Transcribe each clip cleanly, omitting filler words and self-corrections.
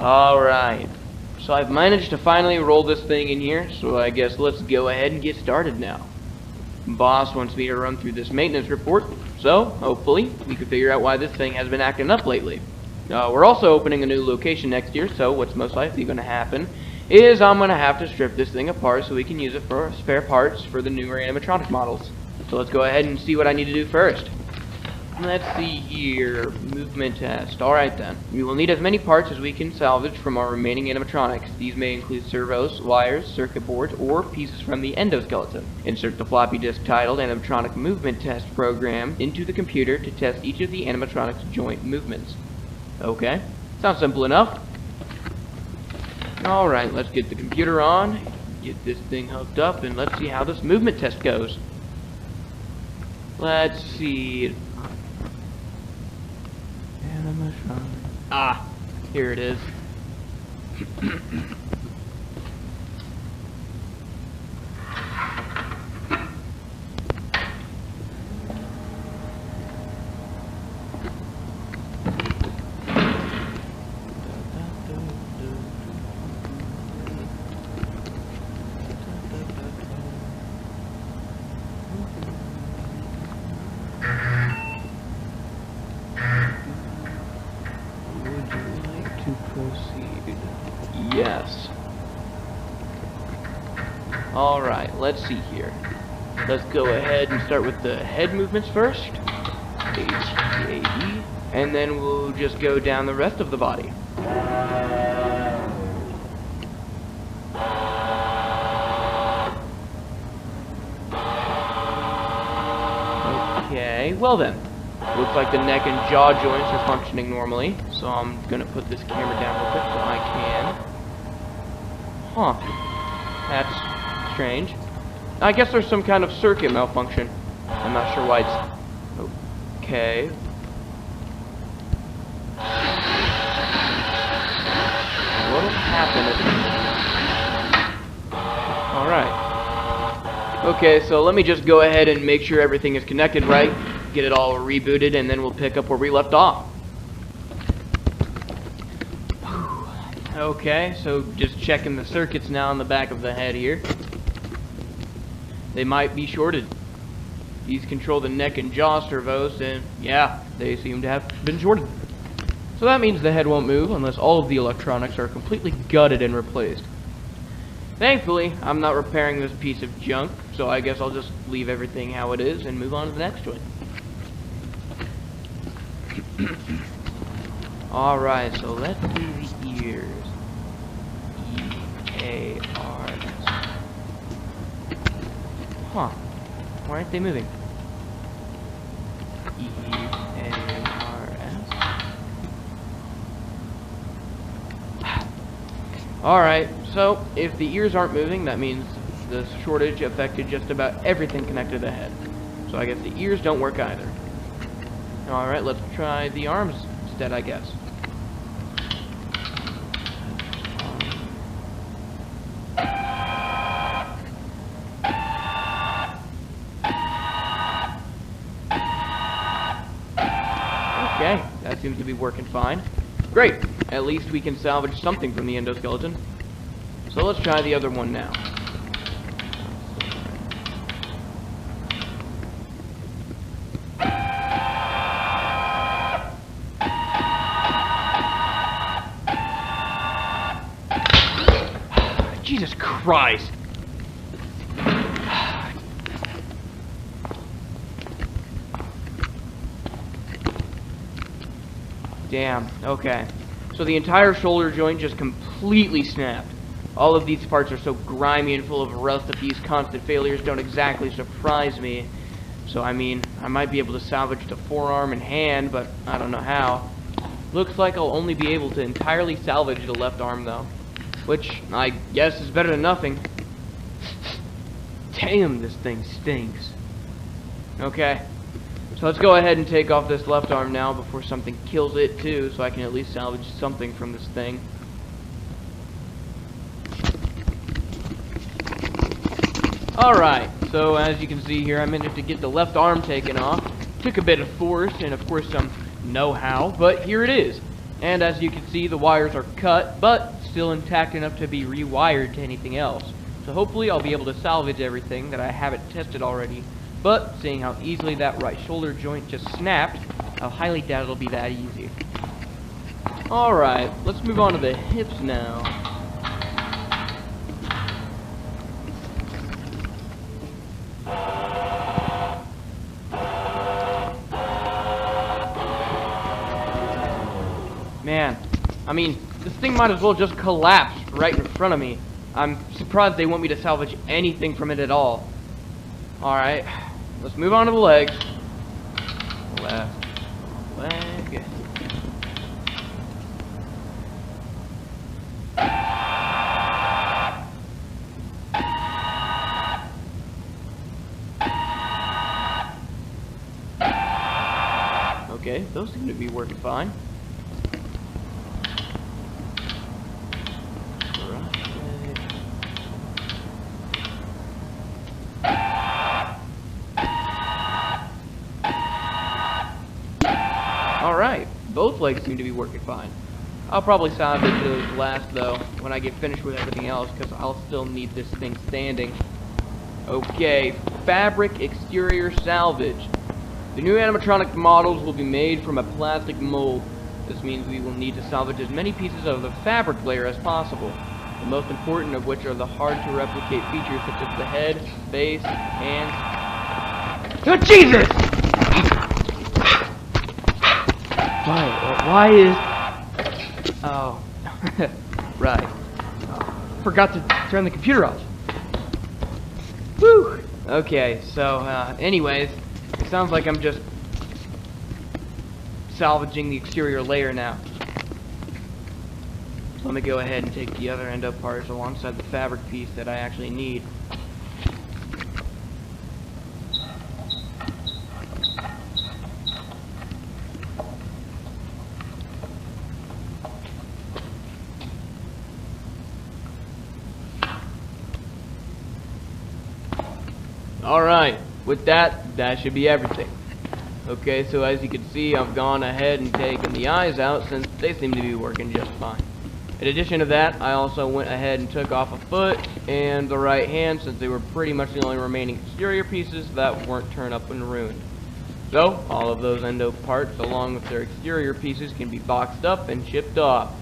Alright, so I've managed to finally roll this thing in here, so I guess let's go ahead and get started now. Boss wants me to run through this maintenance report, so hopefully we can figure out why this thing has been acting up lately. We're also opening a new location next year, so what's most likely going to happen is I'm going to have to strip this thing apart so we can use it for spare parts for the newer animatronic models. So let's go ahead and see what I need to do first. Let's see here, movement test. Alright then, we will need as many parts as we can salvage from our remaining animatronics. These may include servos, wires, circuit boards, or pieces from the endoskeleton. Insert the floppy disk titled Animatronic Movement Test Program into the computer to test each of the animatronic's joint movements. Okay, sounds simple enough. Alright, let's get the computer on, get this thing hooked up, and let's see how this movement test goes. Let's see. Ah, here it is. Yes. Alright, let's see here. Let's go ahead and start with the head movements first. H-A-E. And then we'll just go down the rest of the body. Okay, well then. Looks like the neck and jaw joints are functioning normally. So I'm gonna put this camera down real quick so I can. Huh. That's strange. I guess there's some kind of circuit malfunction. I'm not sure why it's... Okay. What'll happen if... Alright. Okay, so let me just go ahead and make sure everything is connected right. Get it all rebooted, and then we'll pick up where we left off. Okay, so just checking the circuits now on the back of the head here. They might be shorted. These control the neck and jaw servos, and yeah, they seem to have been shorted. So that means the head won't move unless all of the electronics are completely gutted and replaced. Thankfully, I'm not repairing this piece of junk, so I guess I'll just leave everything how it is and move on to the next one. Alright, so let's do the ears. E-A-R-S. Huh. Why aren't they moving? E-A-R-S. Alright, so if the ears aren't moving, that means the shortage affected just about everything connected to the head. So I guess the ears don't work either. Alright, let's try the arms instead, I guess. Okay, that seems to be working fine. Great, at least we can salvage something from the endoskeleton. So let's try the other one now. Jesus Christ! Damn, okay. So the entire shoulder joint just completely snapped. All of these parts are so grimy and full of rust that these constant failures don't exactly surprise me. So I mean, I might be able to salvage the forearm and hand, but I don't know how. Looks like I'll only be able to entirely salvage the left arm though. Which, I guess, is better than nothing. Damn, this thing stinks. Okay. So let's go ahead and take off this left arm now before something kills it too, so I can at least salvage something from this thing. Alright, so as you can see here, I managed to get the left arm taken off. Took a bit of force and of course some know-how, but here it is. And as you can see, the wires are cut, but still intact enough to be rewired to anything else. So hopefully I'll be able to salvage everything that I haven't tested already. But seeing how easily that right shoulder joint just snapped, I highly doubt it'll be that easy. Alright, let's move on to the hips now. Man, I mean, this thing might as well just collapse right in front of me. I'm surprised they want me to salvage anything from it at all. Alright, let's move on to the legs. Left leg. Okay, those seem to be working fine. Alright, both legs seem to be working fine. I'll probably salvage those last though, when I get finished with everything else, because I'll still need this thing standing. Okay, fabric exterior salvage. The new animatronic models will be made from a plastic mold. This means we will need to salvage as many pieces of the fabric layer as possible, the most important of which are the hard-to-replicate features such as the head, face, hands... Oh, Jesus! Why is... Oh. Right. Forgot to turn the computer off. Whew! Okay, so, anyways, it sounds like I'm just salvaging the exterior layer now. Let me go ahead and take the other end up parts alongside the fabric piece that I actually need. Alright, with that should be everything. Okay, so as you can see, I've gone ahead and taken the eyes out since they seem to be working just fine. In addition to that, I also went ahead and took off a foot and the right hand since they were pretty much the only remaining exterior pieces that weren't torn up and ruined. So, all of those endo parts along with their exterior pieces can be boxed up and shipped off.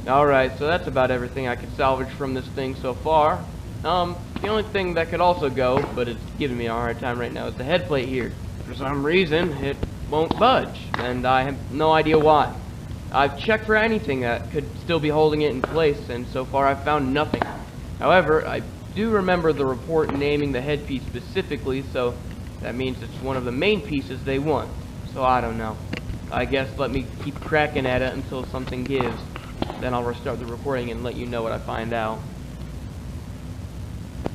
Alright, so that's about everything I could salvage from this thing so far. The only thing that could also go, but it's giving me a hard time right now, is the head plate here. For some reason, it won't budge, and I have no idea why. I've checked for anything that could still be holding it in place, and so far I've found nothing. However, I do remember the report naming the headpiece specifically, so that means it's one of the main pieces they want. So I don't know. I guess let me keep cracking at it until something gives. Then I'll restart the recording and let you know what I find out.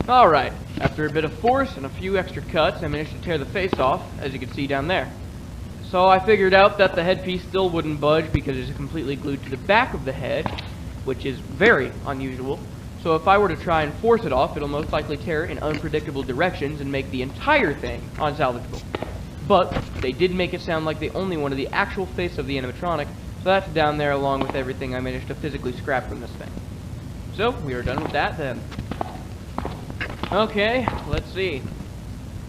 Alright, after a bit of force and a few extra cuts, I managed to tear the face off, as you can see down there. So I figured out that the headpiece still wouldn't budge because it's completely glued to the back of the head, which is very unusual. So if I were to try and force it off, it'll most likely tear in unpredictable directions and make the entire thing unsalvageable. But they did make it sound like they only wanted the actual face of the animatronic, so that's down there along with everything I managed to physically scrap from this thing. So, we are done with that then. Okay, let's see.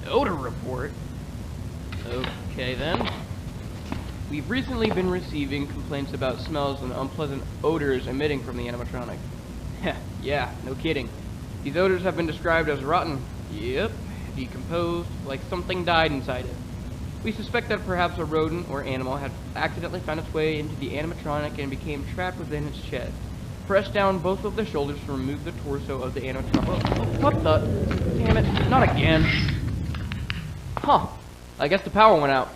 Odor report. Okay then. We've recently been receiving complaints about smells and unpleasant odors emitting from the animatronic. Yeah, no kidding. These odors have been described as rotten. Yep, decomposed, like something died inside it. We suspect that perhaps a rodent or animal had accidentally found its way into the animatronic and became trapped within its chest. Press down both of the shoulders to remove the torso of the animatronic. What the? Damn it, not again. Huh, I guess the power went out.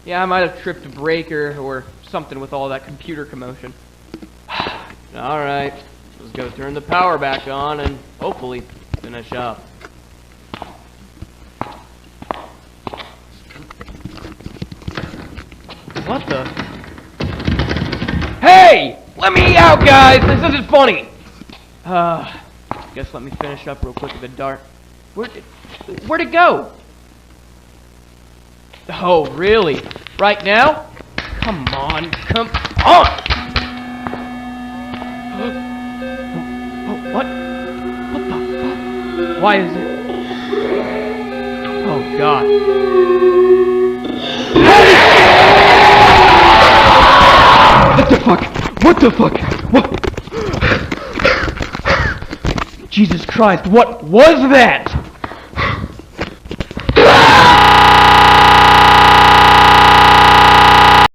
Yeah, I might have tripped a breaker or something with all that computer commotion. Alright, let's go turn the power back on and hopefully finish up. What the? Hey! Let me out, guys! This isn't funny! Guess let me finish up real quick in the dark. Where'd it go? Oh, really? Right now? Come on, come on! What? What the fuck? Why is it? Oh god. What the fuck? What the fuck? What? Jesus Christ, what was that?